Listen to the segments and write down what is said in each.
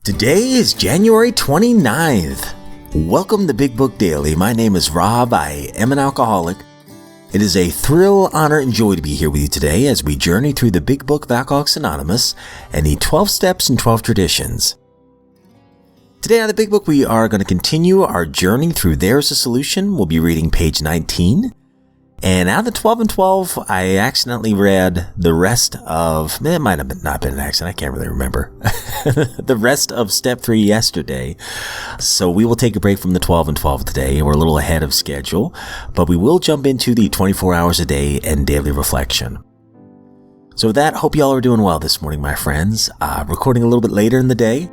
Today is January 29th. Welcome to Big Book Daily. My name is Rob. I am an alcoholic. It is a thrill, honor, and joy to be here with you today as we journey through the Big Book of Alcoholics Anonymous and the 12 Steps and 12 Traditions. Today on the Big Book, we are going to continue our journey through There's a Solution. We'll be reading page 19. And out of the 12 and 12, I accidentally read the rest of, it might have not been an accident, I can't really remember, the rest of step 3 yesterday. So we will take a break from the 12 and 12 today. We're a little ahead of schedule, but we will jump into the 24 hours a day and daily reflection. So with that, hope y'all are doing well this morning, my friends. Recording a little bit later in the day.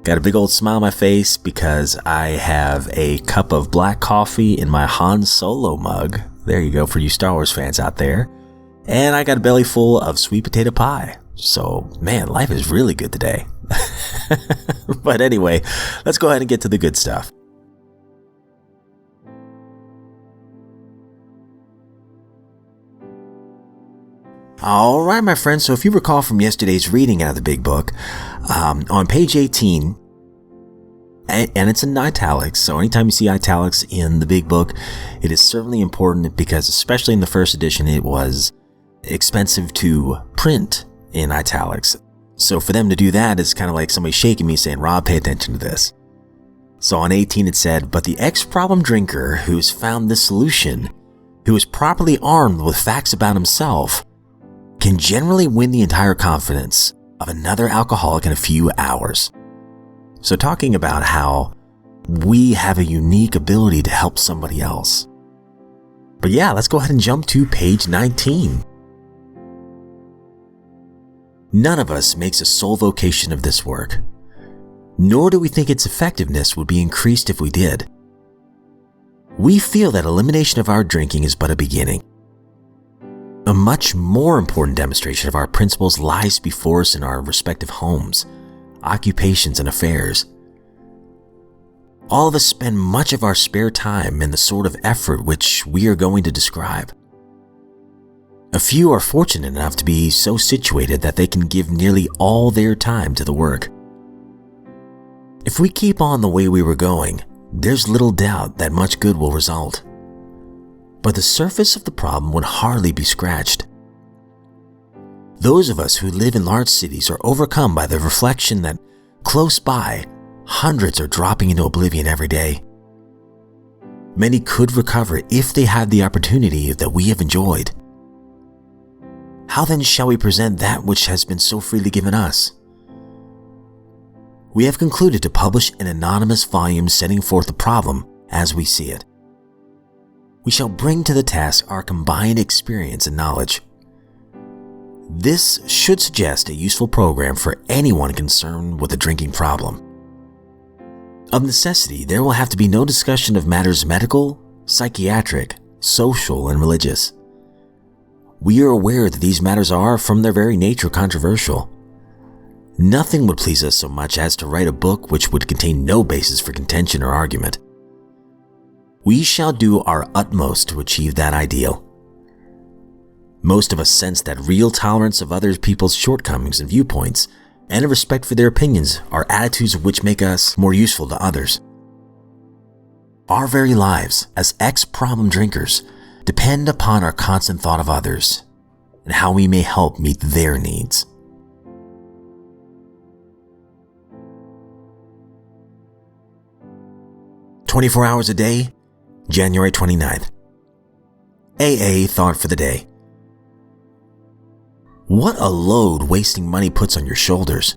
Got a big old smile on my face because I have a cup of black coffee in my Han Solo mug. There you go for you Star Wars fans out there. And I got a belly full of sweet potato pie. So, man, life is really good today. But anyway, let's go ahead and get to the good stuff. All right, my friends. So if you recall from yesterday's reading out of the Big Book, on page 18, and it's in italics, so anytime you see italics in the Big Book, it is certainly important because, especially in the first edition, it was expensive to print in italics. So for them to do that is kind of like somebody shaking me saying, Rob, pay attention to this. So on 18 it said, but the ex-problem drinker who's found this solution, who is properly armed with facts about himself, can generally win the entire confidence of another alcoholic in a few hours. So talking about how we have a unique ability to help somebody else. But yeah, let's go ahead and jump to page 19. None of us makes a sole vocation of this work, nor do we think its effectiveness would be increased if we did. We feel that elimination of our drinking is but a beginning. A much more important demonstration of our principles lies before us in our respective homes, occupations, and affairs. All of us spend much of our spare time in the sort of effort which we are going to describe. A few are fortunate enough to be so situated that they can give nearly all their time to the work. If we keep on the way we were going, there's little doubt that much good will result. But the surface of the problem would hardly be scratched. Those of us who live in large cities are overcome by the reflection that close by, hundreds are dropping into oblivion every day. Many could recover if they had the opportunity that we have enjoyed. How then shall we present that which has been so freely given us? We have concluded to publish an anonymous volume setting forth the problem as we see it. We shall bring to the task our combined experience and knowledge. This should suggest a useful program for anyone concerned with a drinking problem. Of necessity, there will have to be no discussion of matters medical, psychiatric, social, and religious. We are aware that these matters are, from their very nature, controversial. Nothing would please us so much as to write a book which would contain no basis for contention or argument. We shall do our utmost to achieve that ideal. Most of us sense that real tolerance of other people's shortcomings and viewpoints and a respect for their opinions are attitudes which make us more useful to others. Our very lives as ex-problem drinkers depend upon our constant thought of others and how we may help meet their needs. "24 hours a day, January 29th. AA thought for the day. What a load wasting money puts on your shoulders.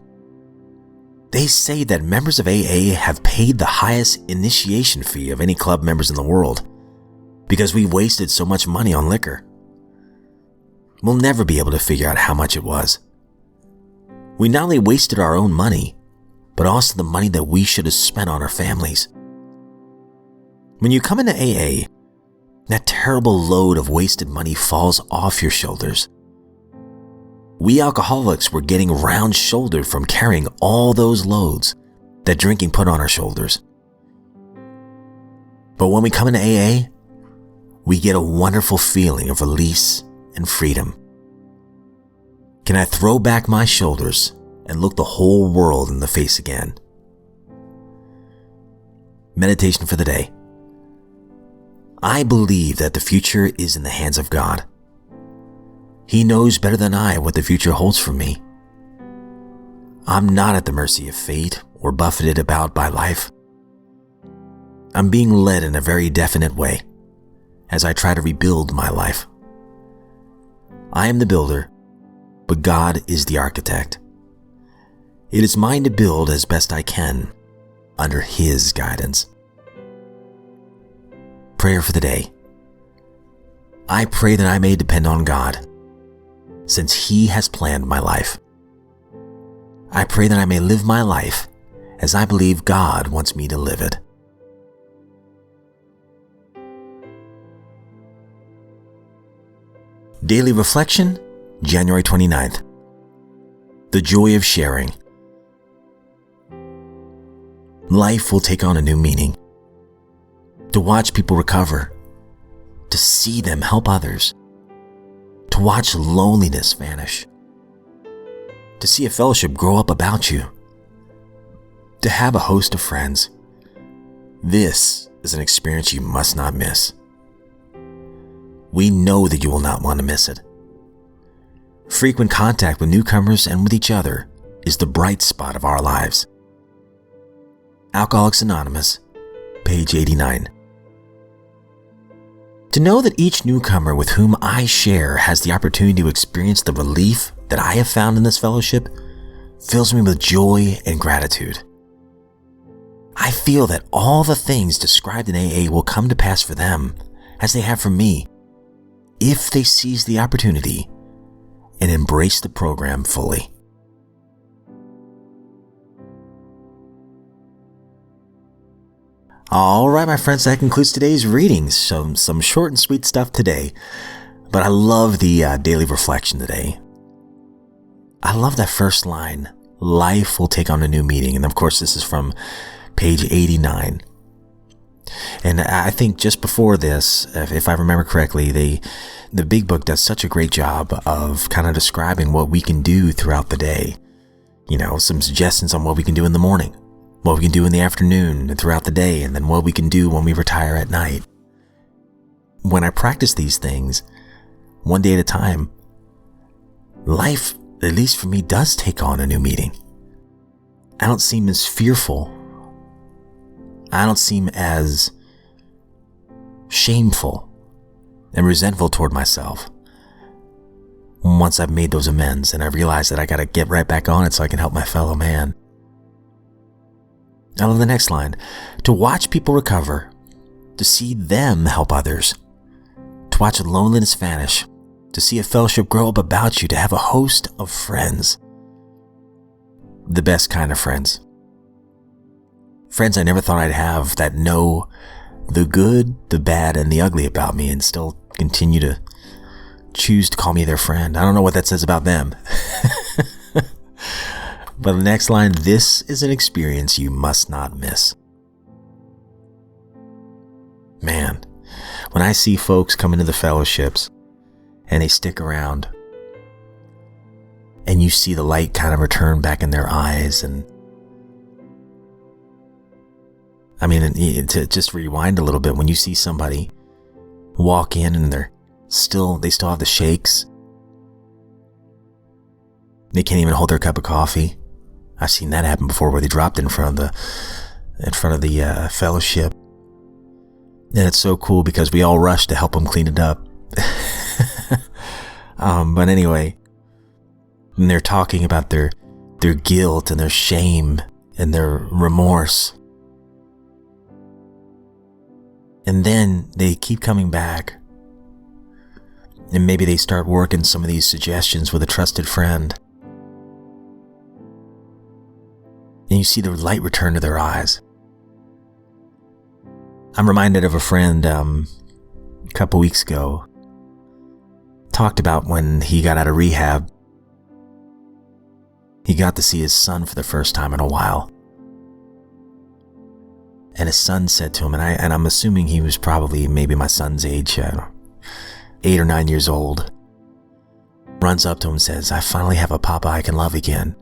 They say that members of AA have paid the highest initiation fee of any club members in the world because we wasted so much money on liquor. We'll never be able to figure out how much it was. We not only wasted our own money, but also the money that we should have spent on our families. When you come into AA, that terrible load of wasted money falls off your shoulders. We alcoholics were getting round-shouldered from carrying all those loads that drinking put on our shoulders. But when we come into AA, we get a wonderful feeling of release and freedom. Can I throw back my shoulders and look the whole world in the face again? Meditation for the day. I believe that the future is in the hands of God. He knows better than I what the future holds for me. I'm not at the mercy of fate or buffeted about by life. I'm being led in a very definite way as I try to rebuild my life. I am the builder, but God is the architect. It is mine to build as best I can under His guidance. Prayer for the day. I pray that I may depend on God, since He has planned my life. I pray that I may live my life as I believe God wants me to live it. Daily Reflection, January 29th. The joy of sharing. Life will take on a new meaning. To watch people recover, to see them help others, to watch loneliness vanish, to see a fellowship grow up about you, to have a host of friends. This is an experience you must not miss. We know that you will not want to miss it. Frequent contact with newcomers and with each other is the bright spot of our lives. Alcoholics Anonymous, page 89. To know that each newcomer with whom I share has the opportunity to experience the relief that I have found in this fellowship fills me with joy and gratitude. I feel that all the things described in AA will come to pass for them, as they have for me, if they seize the opportunity and embrace the program fully. All right, my friends, that concludes today's readings. Some short and sweet stuff today, but I love the daily reflection today. I love that first line, life will take on a new meaning. And of course, this is from page 89. And I think just before this, if I remember correctly, the Big Book does such a great job of kind of describing what we can do throughout the day. You know, some suggestions on what we can do in the morning, what we can do in the afternoon and throughout the day, and then what we can do when we retire at night. When I practice these things, one day at a time, life, at least for me, does take on a new meaning. I don't seem as fearful. I don't seem as shameful and resentful toward myself once I've made those amends and I realize that I got to get right back on it so I can help my fellow man. I love the next line. To watch people recover, to see them help others, to watch loneliness vanish, to see a fellowship grow up about you, to have a host of friends. The best kind of friends. Friends I never thought I'd have that know the good, the bad, and the ugly about me and still continue to choose to call me their friend. I don't know what that says about them. But the next line, this is an experience you must not miss. Man, when I see folks come into the fellowships and they stick around and you see the light kind of return back in their eyes, and I mean, to just rewind a little bit, when you see somebody walk in and they still have the shakes, they can't even hold their cup of coffee. I've seen that happen before, where they dropped in front of the fellowship, and it's so cool because we all rush to help them clean it up. But anyway, when they're talking about their guilt and their shame and their remorse, and then they keep coming back, and maybe they start working some of these suggestions with a trusted friend, and you see the light return to their eyes. I'm reminded of a friend a couple weeks ago, talked about when he got out of rehab. He got to see his son for the first time in a while. And his son said to him, and I'm assuming he was probably maybe my son's age, 8 or 9 years old, runs up to him and says, "I finally have a papa I can love again."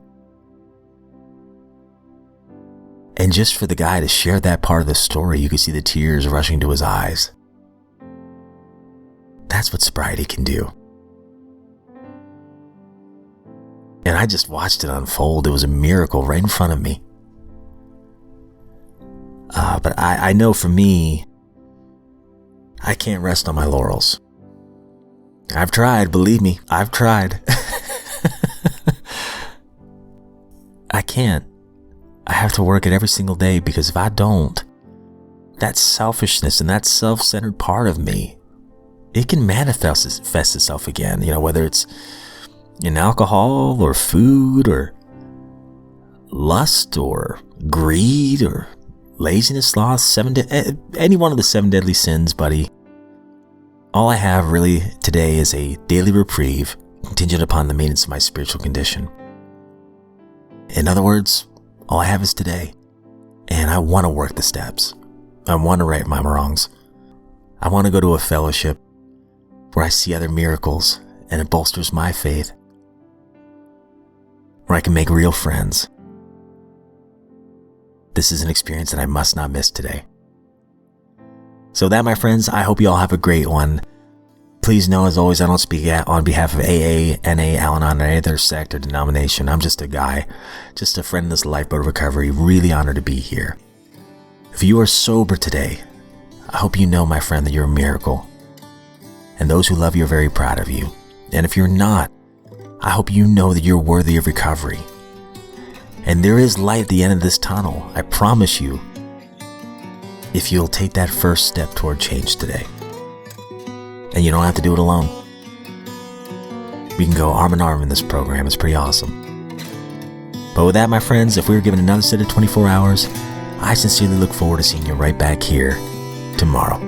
And just for the guy to share that part of the story, you could see the tears rushing to his eyes. That's what sobriety can do. And I just watched it unfold. It was a miracle right in front of me. But I know for me, I can't rest on my laurels. I've tried, believe me, I've tried. I can't. I have to work it every single day, because if I don't, that selfishness and that self-centered part of me, it can manifest itself again. Whether it's in alcohol or food or lust or greed or laziness, sloth, any one of the 7 deadly sins, buddy. All I have really today is a daily reprieve contingent upon the maintenance of my spiritual condition. In other words, all I have is today. And I want to work the steps. I want to right my wrongs. I want to go to a fellowship where I see other miracles and it bolsters my faith. Where I can make real friends. This is an experience that I must not miss today. So that, my friends, I hope you all have a great one. Please know, as always, I don't speak on behalf of AA, NA, Al-Anon, or any other sect or denomination. I'm just a guy, just a friend in this lifeboat of recovery, really honored to be here. If you are sober today, I hope you know, my friend, that you're a miracle. And those who love you are very proud of you. And if you're not, I hope you know that you're worthy of recovery. And there is light at the end of this tunnel, I promise you, if you'll take that first step toward change today. And you don't have to do it alone. We can go arm in arm in this program. It's pretty awesome. But with that, my friends, if we were given another set of 24 hours, I sincerely look forward to seeing you right back here tomorrow.